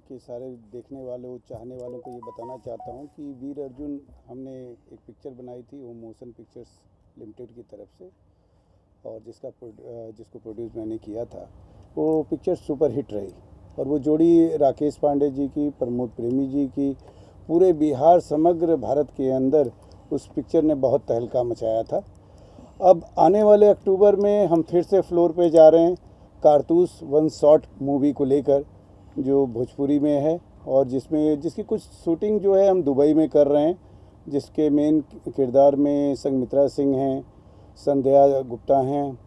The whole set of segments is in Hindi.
के सारे देखने वालों चाहने वालों को ये बताना चाहता हूँ कि वीर अर्जुन हमने एक पिक्चर बनाई थी वो मोशन पिक्चर्स लिमिटेड की तरफ से, और जिसको प्रोड्यूस मैंने किया था। वो पिक्चर सुपर हिट रही और वो जोड़ी राकेश पांडे जी की, प्रमोद प्रेमी जी की, पूरे बिहार समग्र भारत के अंदर उस पिक्चर ने बहुत तहलका मचाया था। अब आने वाले अक्टूबर में हम फिर से फ्लोर पे जा रहे हैं कारतूस वन शॉट मूवी को लेकर, जो भोजपुरी में है और जिसकी कुछ शूटिंग जो है हम दुबई में कर रहे हैं, जिसके मेन किरदार में संघमित्रा सिंह हैं, संध्या गुप्ता हैं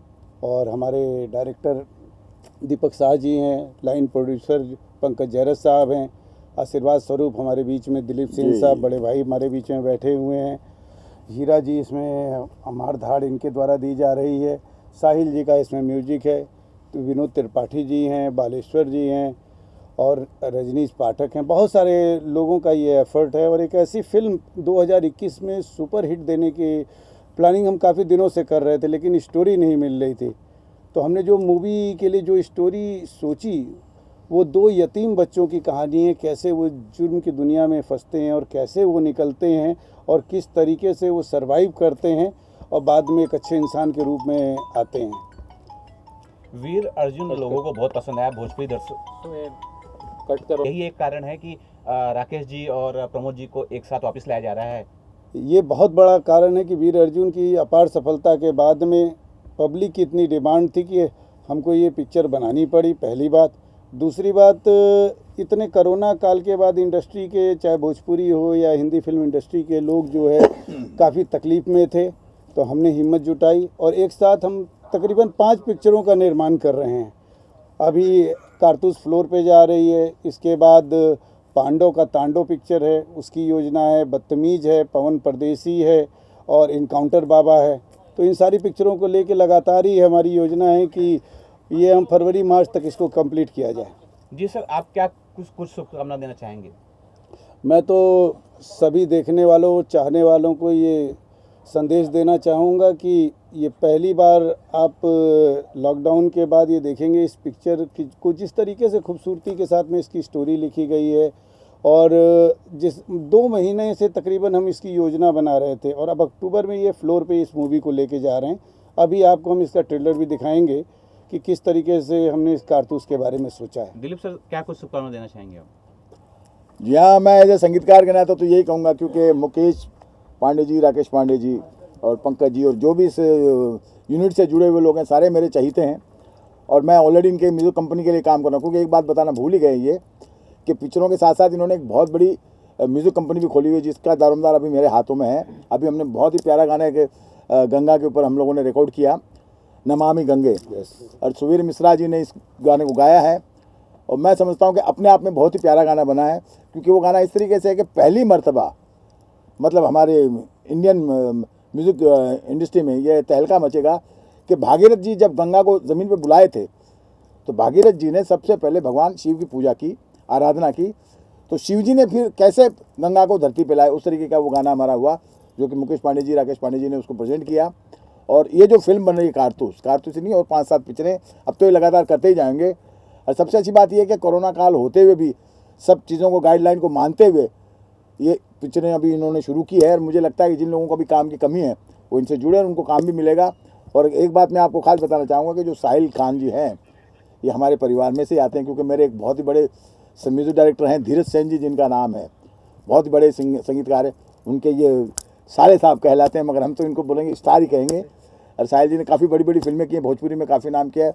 और हमारे डायरेक्टर दीपक शाह जी हैं, लाइन प्रोड्यूसर पंकज जैरस साहब हैं, आशीर्वाद स्वरूप हमारे बीच में दिलीप सिंह साहब बड़े भाई हमारे बीच में बैठे हुए हैं, हीरा जी इसमें अमार धाड़ इनके द्वारा दी जा रही है, साहिल जी का इसमें म्यूजिक है, तो विनोद त्रिपाठी जी हैं, बालेश्वर जी हैं और रजनीश पाठक हैं। बहुत सारे लोगों का ये एफर्ट है और एक ऐसी फिल्म 2021 में सुपर हिट देने की प्लानिंग हम काफ़ी दिनों से कर रहे थे, लेकिन स्टोरी नहीं मिल रही थी। तो हमने जो मूवी के लिए जो स्टोरी सोची वो दो यतीम बच्चों की कहानी है, कैसे वो जुर्म की दुनिया में फंसते हैं और कैसे वो निकलते हैं और किस तरीके से वो सरवाइव करते हैं और बाद में एक अच्छे इंसान के रूप में आते हैं। वीर अर्जुन लोगों को बहुत पसंद आया, भोजपुरी दर्शकों में कट करो, यही एक कारण है कि राकेश जी और प्रमोद जी को एक साथ वापस लाया जा रहा है। ये बहुत बड़ा कारण है कि वीर अर्जुन की अपार सफलता के बाद में पब्लिक की इतनी डिमांड थी कि हमको ये पिक्चर बनानी पड़ी, पहली बात। दूसरी बात, इतने कोरोना काल के बाद इंडस्ट्री के, चाहे भोजपुरी हो या हिंदी फिल्म इंडस्ट्री के लोग जो है काफ़ी तकलीफ़ में थे, तो हमने हिम्मत जुटाई और एक साथ हम तकरीबन 5 पिक्चरों का निर्माण कर रहे हैं। अभी कारतूस फ्लोर पे जा रही है, इसके बाद पांडव का तांडव पिक्चर है, उसकी योजना है, बदतमीज है, पवन परदेसी है और इनकाउंटर बाबा है। तो इन सारी पिक्चरों को लेके लगातार ही हमारी योजना है कि ये हम फरवरी मार्च तक इसको कंप्लीट किया जाए। जी सर, आप क्या कुछ शुभकामना देना चाहेंगे? मैं तो सभी देखने वालों चाहने वालों को ये संदेश देना चाहूँगा कि ये पहली बार आप लॉकडाउन के बाद ये देखेंगे इस पिक्चर को जिस तरीके से खूबसूरती के साथ में इसकी स्टोरी लिखी गई है, और जिस 2 महीने से तकरीबन हम इसकी योजना बना रहे थे और अब अक्टूबर में ये फ्लोर पे इस मूवी को लेके जा रहे हैं। अभी आपको हम इसका ट्रेलर भी दिखाएंगे कि किस तरीके से हमने इस कारतूस के बारे में सोचा है। दिलीप सर, क्या कुछ शुभकामना देना चाहेंगे आप? जी हाँ, मैं एज ए संगीतकार के नाते तो यही कहूँगा, क्योंकि मुकेश पांडे जी, राकेश पांडे जी और पंकज जी और जो भी इस यूनिट से जुड़े हुए लोग हैं सारे मेरे चहीते हैं और मैं ऑलरेडी इनके म्यूजिक कंपनी के लिए काम कर रहा हूँ। क्योंकि एक बात बताना भूल ही गए ये कि पिक्चरों के साथ साथ इन्होंने एक बहुत बड़ी म्यूज़िक कंपनी भी खोली हुई है, जिसका दारोमदार अभी मेरे हाथों में है। अभी हमने बहुत ही प्यारा गाना एक गंगा के ऊपर हम लोगों ने रिकॉर्ड किया, नमामि गंगे, और सुवीर मिश्रा जी ने इस गाने को गाया है और मैं समझता हूँ कि अपने आप में बहुत ही प्यारा गाना बना है। क्योंकि वो गाना इस तरीके से है कि पहली मर्तबा मतलब हमारे इंडियन म्यूज़िक इंडस्ट्री में ये तहलका मचेगा कि भागीरथ जी जब गंगा को ज़मीन पे बुलाए थे तो भागीरथ जी ने सबसे पहले भगवान शिव की पूजा की, आराधना की, तो शिव जी ने फिर कैसे गंगा को धरती पे लाए, उस तरीके का वो गाना हमारा हुआ, जो कि मुकेश पांडे जी, राकेश पांडे जी ने उसको प्रेजेंट किया। और ये जो फिल्म बन रही है कारतूस नहीं, और 5-7 पिक्चरें अब तो ये लगातार करते ही जाएंगे। और सबसे अच्छी बात यह है कि कोरोना काल होते हुए भी सब चीज़ों को, गाइडलाइन को मानते हुए ये पिक्चरें अभी इन्होंने शुरू की है। और मुझे लगता है कि जिन लोगों को भी काम की कमी है वो इनसे जुड़े और उनको काम भी मिलेगा। और एक बात मैं आपको खास बताना चाहूँगा कि जो साहिल खान जी हैं ये हमारे परिवार में से आते हैं, क्योंकि मेरे एक बहुत ही बड़े म्यूज़िक डायरेक्टर हैं धीरज सेन जी, जिनका नाम है, बहुत ही बड़े संगीतकार हैं, उनके ये सारे साहब कहलाते हैं, मगर हम तो इनको बोलेंगे स्टार ही कहेंगे। और साहिल जी ने काफ़ी बड़ी बड़ी फिल्में की हैं, भोजपुरी में काफ़ी नाम किया है।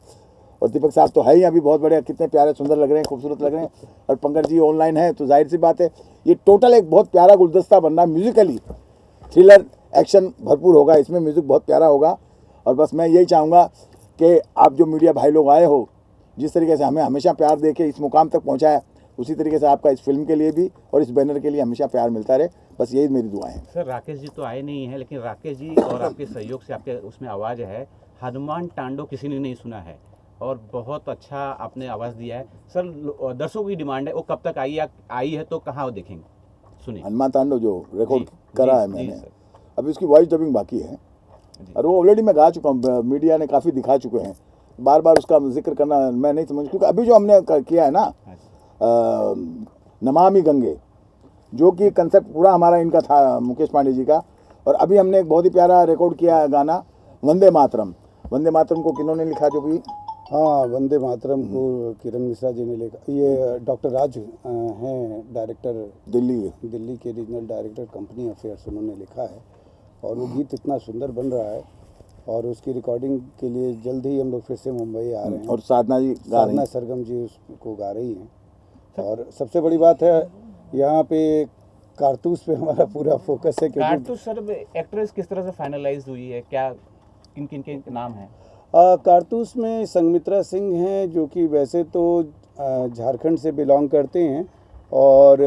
और दीपक साहब तो है ही अभी बहुत बड़े, कितने प्यारे सुंदर लग रहे हैं, खूबसूरत लग रहे हैं। और पंकज जी ऑनलाइन है, तो जाहिर सी बात है ये टोटल एक बहुत प्यारा गुलदस्ता बनना है। म्यूजिकली थ्रिलर एक्शन भरपूर होगा इसमें, म्यूज़िक बहुत प्यारा होगा। और बस मैं यही चाहूँगा कि आप जो मीडिया भाई लोग आए हो, जिस तरीके से हमें हमेशा प्यार दे के इस मुकाम तक पहुँचाया, उसी तरीके से आपका इस फिल्म के लिए भी और इस बैनर के लिए हमेशा प्यार मिलता रहे। बस यही मेरी दुआएं हैं। सर, राकेश जी तो आए नहीं हैं, लेकिन राकेश जी और आपके सहयोग से आपके उसमें आवाज़ है, हनुमान तांडव किसी ने नहीं सुना है और बहुत अच्छा आपने आवाज़ दिया है। सर, दर्शकों की डिमांड है, वो कब तक आई है तो कहाँ वो देखेंगे? सुनिए। हनुमान तांडव जो रिकॉर्ड करा है मैंने, अभी उसकी वॉइस डबिंग बाकी है और वो ऑलरेडी मैं गा चुका हूँ, मीडिया ने काफ़ी दिखा चुके हैं। बार बार उसका जिक्र करना मैं नहीं समझ, क्योंकि अभी जो हमने किया है ना, नमामि गंगे, जो कि कंसेप्ट पूरा हमारा इनका था, मुकेश पांडे जी का। और अभी हमने एक बहुत ही प्यारा रिकॉर्ड किया है गाना, वंदे मातरम। वंदे मातरम को किन्होंने लिखा, जो भी हाँ, वंदे मातरम को किरण मिश्रा जी ने लिखा। ये डॉक्टर राज हैं डायरेक्टर, दिल्ली के रीजनल डायरेक्टर कंपनी अफेयर्स, उन्होंने लिखा है। और वो गीत इतना सुंदर बन रहा है और उसकी रिकॉर्डिंग के लिए जल्द ही हम लोग फिर से मुंबई आ रहे हैं। और साधना जी गा रही साधना हैं। सरगम जी उसको गा रही हैं। और सबसे बड़ी बात है यहाँ पे कारतूस पे हमारा पूरा फोकस है, क्योंकि कारतूस सर एक्ट्रेस किस तरह से फाइनलाइज हुई है, क्या किन किन के नाम है? कारतूस में संगमित्रा सिंह हैं, जो कि वैसे तो झारखंड से बिलोंग करते हैं। और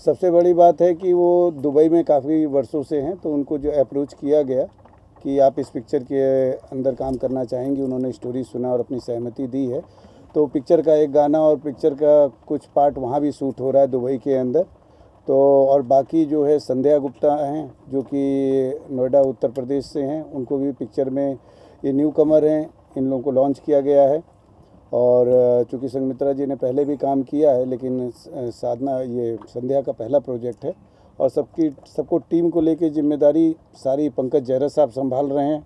सबसे बड़ी बात है कि वो दुबई में काफ़ी वर्षों से हैं, तो उनको जो अप्रोच किया गया कि आप इस पिक्चर के अंदर काम करना चाहेंगी, उन्होंने स्टोरी सुना और अपनी सहमति दी है। तो पिक्चर का एक गाना और पिक्चर का कुछ पार्ट वहाँ भी शूट हो रहा है दुबई के अंदर। तो और बाकी जो है संध्या गुप्ता हैं, जो कि नोएडा उत्तर प्रदेश से हैं, उनको भी पिक्चर में, ये न्यू कमर हैं, इन लोगों को लॉन्च किया गया है। और चूँकि संगमित्रा जी ने पहले भी काम किया है, लेकिन साधना, ये संध्या का पहला प्रोजेक्ट है। और सबको टीम को लेके जिम्मेदारी सारी पंकज जयरस साहब संभाल रहे हैं।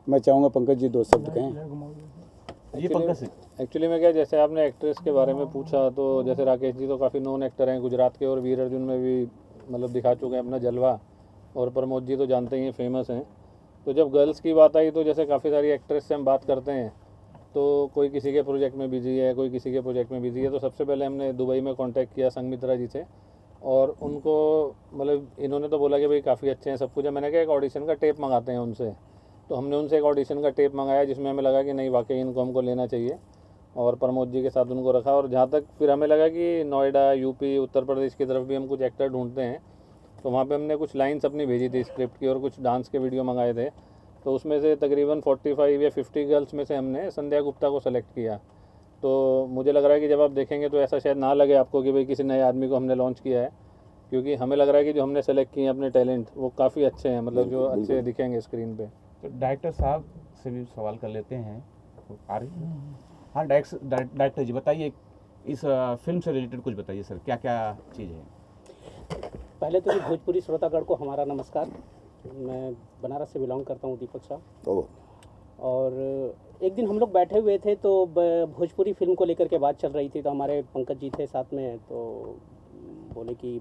मैं चाहूँगा पंकज जी 2 शब्द कहें। ये पंकज सिंह। एक्चुअली में क्या, जैसे आपने एक्ट्रेस के बारे में पूछा, तो जैसे राकेश जी तो काफ़ी नोन एक्टर हैं गुजरात के, और वीर अर्जुन में भी मतलब दिखा चुके हैं अपना जलवा। और प्रमोद जी तो जानते ही हैं, फेमस हैं। तो जब गर्ल्स की बात आई, तो जैसे काफ़ी सारी एक्ट्रेस से हम बात करते हैं, तो कोई किसी के प्रोजेक्ट में बिजी है, कोई किसी के प्रोजेक्ट में बिजी है। तो सबसे पहले हमने दुबई में कांटेक्ट किया संगमित्रा जी से, और उनको मतलब इन्होंने तो बोला कि भाई काफ़ी अच्छे हैं सब कुछ है। मैंने कहा एक ऑडिशन का टेप मंगाते हैं उनसे। तो हमने उनसे एक ऑडिशन का टेप मंगाया, जिसमें हमें लगा कि नहीं वाकई इनको हमको लेना चाहिए, और प्रमोद जी के साथ उनको रखा। और जहाँ तक फिर हमें लगा कि नोएडा, यूपी, उत्तर प्रदेश की तरफ भी हम कुछ एक्टर ढूंढते हैं, तो वहाँ पे हमने कुछ लाइन्स अपनी भेजी थी स्क्रिप्ट की, और कुछ डांस के वीडियो मंगाए थे। तो उसमें से तकरीबन 45 या 50 गर्ल्स में से हमने संध्या गुप्ता को सेलेक्ट किया। तो मुझे लग रहा है कि जब आप देखेंगे तो ऐसा शायद ना लगे आपको कि भाई किसी नए आदमी को हमने लॉन्च किया है, क्योंकि हमें लग रहा है कि जो हमने सेलेक्ट किए हैं अपने टैलेंट, वो काफ़ी अच्छे हैं, मतलब जो अच्छे दिखेंगे स्क्रीन पे। तो डायरेक्टर साहब से भी सवाल कर लेते हैं। तो आ रही है? हाँ, डायरेक्टर जी बताइए, इस फिल्म से रिलेटेड कुछ बताइए सर, क्या क्या चीज़ है? पहले तो भोजपुरी श्रोतागण को हमारा नमस्कार। मैं बनारस से बिलोंग करता हूँ, दीपक साहब। और एक दिन हम लोग बैठे हुए थे, तो भोजपुरी फिल्म को लेकर के बात चल रही थी। तो हमारे पंकज जी थे साथ में, तो बोले कि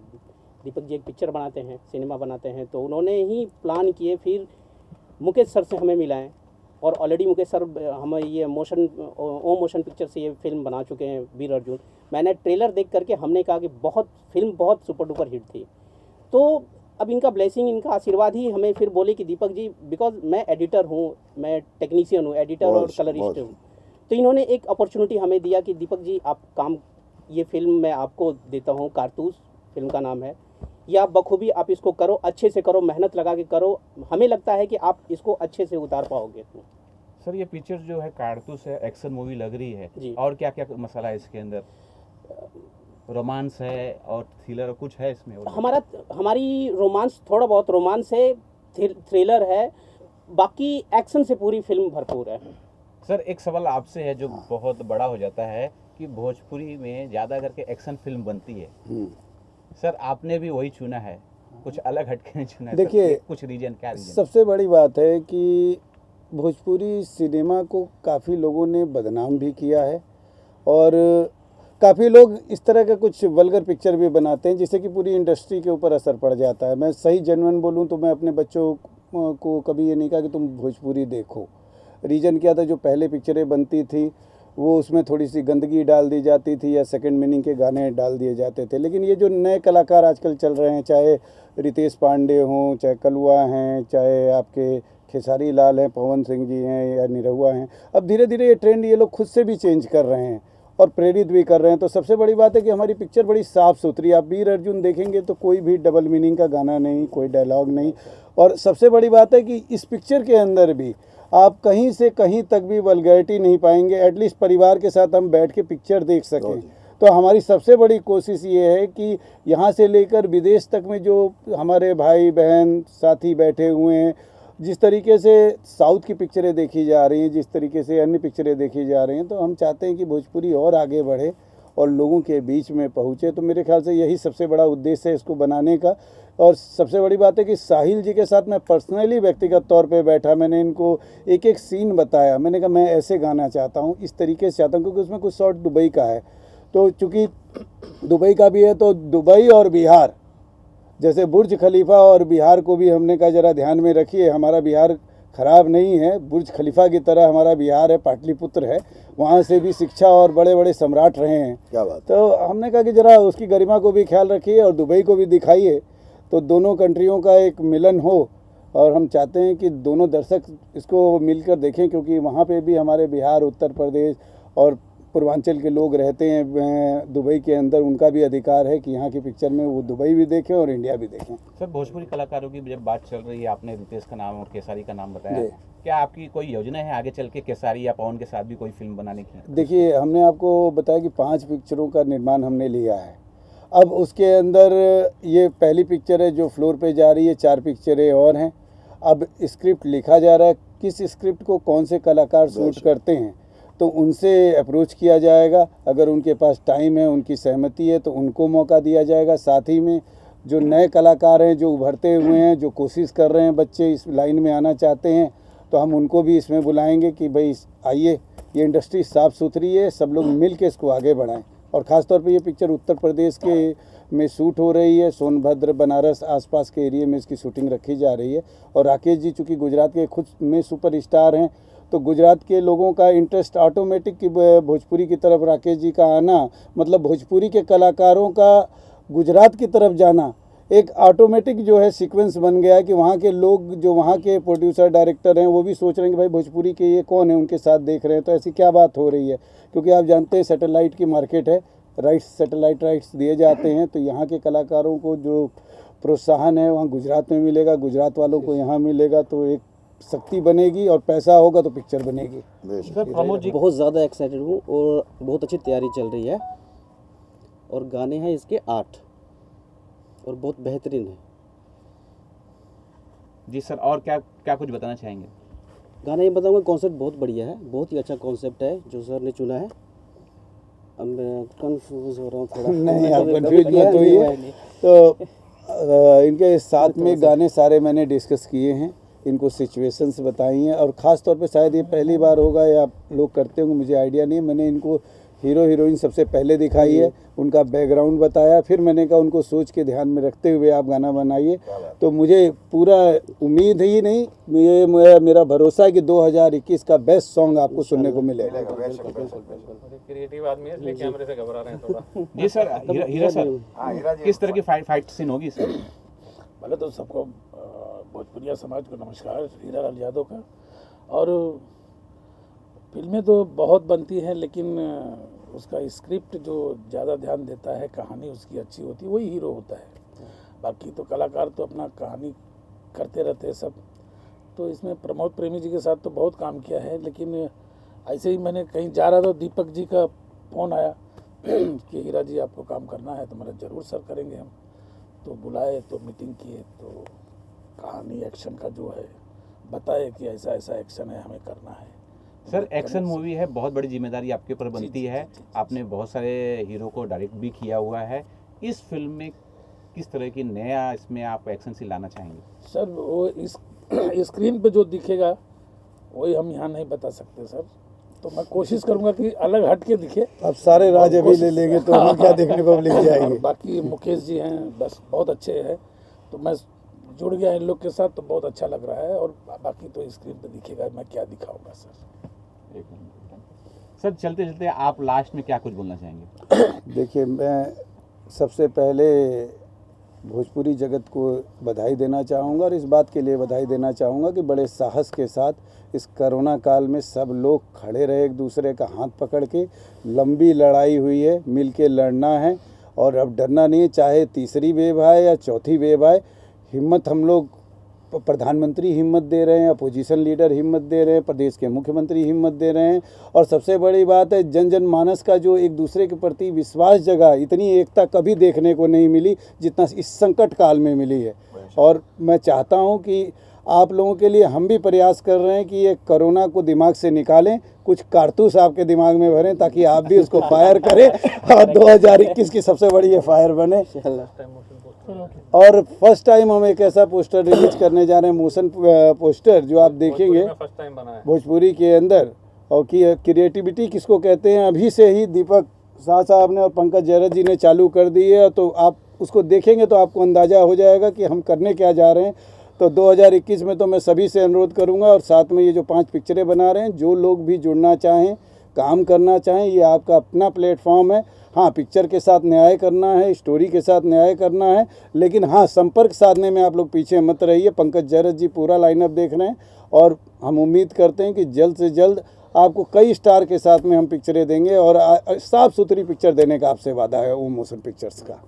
दीपक जी एक पिक्चर बनाते हैं, सिनेमा बनाते हैं। तो उन्होंने ही प्लान किए, फिर मुकेश सर से हमें मिलाएं। और ऑलरेडी मुकेश सर हमें ये ओम मोशन पिक्चर से ये फिल्म बना चुके हैं, वीर अर्जुन। मैंने ट्रेलर देख करके हमने कहा कि फिल्म बहुत सुपर डुपर हिट थी। तो अब इनका ब्लेसिंग, इनका आशीर्वाद ही हमें फिर बोले कि दीपक जी, बिकॉज मैं एडिटर हूँ, मैं टेक्नीशियन हूँ, एडिटर और कलरिस्ट हूँ। तो इन्होंने एक अपॉर्चुनिटी हमें दिया कि दीपक जी आप काम, ये फिल्म मैं आपको देता हूँ, कारतूस फिल्म का नाम है, ये आप बखूबी आप इसको करो, अच्छे से करो, मेहनत लगा के करो। हमें लगता है कि आप इसको अच्छे से उतार पाओगे। सर ये पिक्चर जो है कारतूस है, एक्शन मूवी लग रही है जी। और क्या क्या मसाला है इसके अंदर? रोमांस है और थ्रिलर कुछ है इसमें? हमारी रोमांस, थोड़ा बहुत रोमांस है, थ्रिलर है, बाकी एक्शन से पूरी फिल्म भरपूर है। सर एक सवाल आपसे है जो बहुत बड़ा हो जाता है कि भोजपुरी में ज़्यादा करके एक्शन फिल्म बनती है। सर आपने भी वही चुना है, कुछ अलग हटके नहीं चुना है। देखिए, कुछ रीजन, क्या रीजन? सबसे बड़ी बात है कि भोजपुरी सिनेमा को काफ़ी लोगों ने बदनाम भी किया है, और काफ़ी लोग इस तरह का कुछ वल्गर पिक्चर भी बनाते हैं, जिससे कि पूरी इंडस्ट्री के ऊपर असर पड़ जाता है। मैं सही जेन्युइन बोलूं तो मैं अपने बच्चों को कभी ये नहीं कहा कि तुम भोजपुरी देखो। रीज़न क्या था, जो पहले पिक्चरें बनती थी वो उसमें थोड़ी सी गंदगी डाल दी जाती थी, या सेकंड मीनिंग के गाने डाल दिए जाते थे। लेकिन ये जो नए कलाकार आजकल चल रहे हैं, चाहे रितेश पांडे हों, चाहे कलुआ हैं, चाहे आपके खेसारी लाल हैं, पवन सिंह जी हैं, या निरहुआ हैं, अब धीरे धीरे ये ट्रेंड ये लोग खुद से भी चेंज कर रहे हैं और प्रेरित भी कर रहे हैं। तो सबसे बड़ी बात है कि हमारी पिक्चर बड़ी साफ़ सुथरी। आप वीर अर्जुन देखेंगे तो कोई भी डबल मीनिंग का गाना नहीं, कोई डायलॉग नहीं। और सबसे बड़ी बात है कि इस पिक्चर के अंदर भी आप कहीं से कहीं तक भी वल्गैरिटी नहीं पाएंगे। एटलीस्ट परिवार के साथ हम बैठ के पिक्चर देख सकें। तो हमारी सबसे बड़ी कोशिश ये है कि यहाँ से लेकर विदेश तक में जो हमारे भाई बहन साथी बैठे हुए हैं, जिस तरीके से साउथ की पिक्चरें देखी जा रही हैं, जिस तरीके से अन्य पिक्चरें देखी जा रही हैं, तो हम चाहते हैं कि भोजपुरी और आगे बढ़े और लोगों के बीच में पहुँचे। तो मेरे ख्याल से यही सबसे बड़ा उद्देश्य है इसको बनाने का। और सबसे बड़ी बात है कि साहिल जी के साथ मैं पर्सनली व्यक्तिगत तौर पे बैठा, मैंने इनको एक एक सीन बताया। मैंने कहा मैं ऐसे गाना चाहता हूँ, इस तरीके से चाहता हूँ, क्योंकि उसमें कुछ शॉट दुबई का है। तो चूँकि दुबई का भी है तो दुबई और बिहार, जैसे बुर्ज खलीफा और बिहार को भी हमने कहा ज़रा ध्यान में रखिए, हमारा बिहार ख़राब नहीं है, बुर्ज खलीफा की तरह हमारा बिहार है, पाटलिपुत्र है, वहाँ से भी शिक्षा और बड़े बड़े सम्राट रहे हैं। क्या बात। तो हमने कहा कि ज़रा उसकी गरिमा को भी ख्याल रखिए और दुबई को भी दिखाइए, तो दोनों कंट्रियों का एक मिलन हो। और हम चाहते हैं कि दोनों दर्शक इसको मिलकर देखें, क्योंकि वहाँ पे भी हमारे बिहार, उत्तर प्रदेश और पूर्वांचल के लोग रहते हैं दुबई के अंदर, उनका भी अधिकार है कि यहाँ की पिक्चर में वो दुबई भी देखें और इंडिया भी देखें। सर, भोजपुरी कलाकारों की जब बात चल रही है, आपने रितेश का नाम और केसारी का नाम बताया, क्या आपकी कोई योजना है आगे चल के केसारी या पवन के साथ भी कोई फिल्म बनाने की? देखिए, हमने आपको बताया कि 5 पिक्चरों का निर्माण हमने लिया है। अब उसके अंदर ये पहली पिक्चर है जो फ्लोर पे जा रही है, 4 पिक्चरें और हैं। अब स्क्रिप्ट लिखा जा रहा है, किस स्क्रिप्ट को कौन से कलाकार शूट करते हैं तो उनसे अप्रोच किया जाएगा। अगर उनके पास टाइम है, उनकी सहमति है, तो उनको मौका दिया जाएगा। साथ ही में जो नए कलाकार हैं, जो उभरते हुए हैं, जो कोशिश कर रहे हैं, बच्चे इस लाइन में आना चाहते हैं, तो हम उनको भी इसमें बुलाएंगे कि भाई आइए, ये इंडस्ट्री साफ़ सुथरी है, सब लोग मिल के इसको आगे बढ़ाएं। और ख़ास तौर पे ये पिक्चर उत्तर प्रदेश के में शूट हो रही है, सोनभद्र, बनारस आसपास के एरिया में इसकी शूटिंग रखी जा रही है। और राकेश जी चूँकि गुजरात के खुद में सुपरस्टार हैं, तो गुजरात के लोगों का इंटरेस्ट ऑटोमेटिक कि भोजपुरी की तरफ राकेश जी का आना, मतलब भोजपुरी के कलाकारों का गुजरात की तरफ जाना, एक ऑटोमेटिक जो है सीक्वेंस बन गया है कि वहाँ के लोग, जो वहाँ के प्रोड्यूसर डायरेक्टर हैं, वो भी सोच रहे हैं कि भाई भोजपुरी के ये कौन है, उनके साथ देख रहे हैं। तो ऐसी क्या बात हो रही है, क्योंकि आप जानते हैं सैटेलाइट की मार्केट है, सैटेलाइट राइट्स दिए जाते हैं, तो यहाँ के कलाकारों को जो प्रोत्साहन है वहाँ गुजरात में मिलेगा, गुजरात वालों को यहाँ मिलेगा, तो एक शक्ति बनेगी और पैसा होगा तो पिक्चर बनेगी। सर, प्रमोद जी, बहुत ज़्यादा एक्साइटेड हूँ और बहुत अच्छी तैयारी चल रही है और गाने हैं इसके 8 और बहुत बेहतरीन है। जी सर, और क्या क्या कुछ बताना चाहेंगे? गाना ये बताऊंगा, कॉन्सेप्ट बहुत बढ़िया है, बहुत ही अच्छा कॉन्सेप्ट है जो सर ने चुना है। अब मैं कंफ्यूज हो रहा हूँ थोड़ा। नहीं, आप कंफ्यूज मत होइए। तो इनके साथ में गाने सारे मैंने डिस्कस किए हैं, इनको सिचुएशंस बताई हैं, और ख़ास तौर पे शायद ये पहली बार होगा या लोग करते होंगे, मुझे आइडिया नहीं। मैंने इनको हीरो हीरोइन सबसे पहले दिखाई है, उनका बैकग्राउंड बताया, फिर मैंने कहा उनको सोच के ध्यान में रखते हुए आप गाना बनाइए। तो मुझे पूरा उम्मीद ही नहीं, ये मेरा भरोसा है कि 2021 का बेस्ट सॉन्ग आपको सुनने को मिलेगा। क्रिएटिव आदमी है, इसलिए कैमरे से घबरा रहे हैं थोड़ा। जी सर, हीरा सर, किस तरह की फाइट सीन होगी सर? पहले तो सबको भोजपुरिया समाज को नमस्कार, हीरा लाल यादव का। और फिल्में तो बहुत बनती हैं, लेकिन उसका स्क्रिप्ट जो ज़्यादा ध्यान देता है, कहानी उसकी अच्छी होती है, वही हीरो होता है। बाकी तो कलाकार तो अपना कहानी करते रहते हैं सब। तो इसमें प्रमोद प्रेमी जी के साथ तो बहुत काम किया है, लेकिन ऐसे ही मैंने कहीं जा रहा था, दीपक जी का फ़ोन आया कि हीरा जी आपको काम करना है, तो मैंने ज़रूर सर करेंगे हम। तो बुलाए, तो मीटिंग किए, तो कहानी एक्शन का जो है बताए कि ऐसा ऐसा एक्शन है, हमें करना है। सर, एक्शन मूवी है, बहुत बड़ी जिम्मेदारी आपके ऊपर बनती है। आपने बहुत सारे हीरो को डायरेक्ट भी किया हुआ है। इस फिल्म में किस तरह की नया इसमें आप एक्शन सीन लाना चाहेंगे? सर, वो इस स्क्रीन पे जो दिखेगा वही हम यहाँ नहीं बता सकते सर। तो मैं कोशिश करूँगा कि अलग हट के दिखे। अब सारे राज अभी ले लेंगे तो हमें क्या देखने को मिल जाएगी। बाकी मुकेश जी हैं, बस बहुत अच्छे हैं, तो मैं जुड़ गया इन लोग के साथ, तो बहुत अच्छा लग रहा है। और बाकी तो स्क्रीन पे दिखेगा, मैं क्या दिखाऊंगा सर। सर, चलते चलते आप लास्ट में क्या कुछ बोलना चाहेंगे? देखिए, मैं सबसे पहले भोजपुरी जगत को बधाई देना चाहूँगा, और इस बात के लिए बधाई देना चाहूँगा कि बड़े साहस के साथ इस कोरोना काल में सब लोग खड़े रहे, एक दूसरे का हाथ पकड़ के। लंबी लड़ाई हुई है, मिल के लड़ना है, और अब डरना नहीं है, चाहे तीसरी वेव आए या चौथी वेव आए। हिम्मत हम लोग, प्रधानमंत्री हिम्मत दे रहे हैं, अपोजिशन लीडर हिम्मत दे रहे हैं, प्रदेश के मुख्यमंत्री हिम्मत दे रहे हैं, और सबसे बड़ी बात है जन जन मानस का जो एक दूसरे के प्रति विश्वास जगा, इतनी एकता कभी देखने को नहीं मिली जितना इस संकट काल में मिली है। और मैं चाहता हूं कि आप लोगों के लिए हम भी प्रयास कर रहे हैं कि ये कोरोना को दिमाग से निकालें, कुछ कारतूस आपके दिमाग में भरें ताकि आप भी उसको फायर करें और 2021 की सबसे बड़ी ये फायर बने। और फर्स्ट टाइम हम एक ऐसा पोस्टर रिलीज करने जा रहे हैं, मोशन पोस्टर, जो आप देखेंगे फर्स्ट टाइम बना है। भोजपुरी के अंदर। और क्रिएटिविटी किसको कहते हैं, अभी से ही दीपक शाह साहब ने और पंकज जैरत जी ने चालू कर दी है। तो आप उसको देखेंगे तो आपको अंदाज़ा हो जाएगा कि हम करने क्या जा रहे हैं। तो 2021 में तो मैं सभी से अनुरोध करूंगा, और साथ में ये जो 5 पिक्चरें बना रहे हैं, जो लोग भी जुड़ना चाहें, काम करना चाहें, ये आपका अपना प्लेटफॉर्म है। हाँ, पिक्चर के साथ न्याय करना है, स्टोरी के साथ न्याय करना है, लेकिन हाँ, संपर्क साधने में आप लोग पीछे मत रहिए। पंकज जैरत जी पूरा लाइनअप देख रहे हैं और हम उम्मीद करते हैं कि जल्द से जल्द आपको कई स्टार के साथ में हम पिक्चरें देंगे, और साफ़ सुथरी पिक्चर देने का आपसे वादा है ओम मोशन पिक्चर्स का।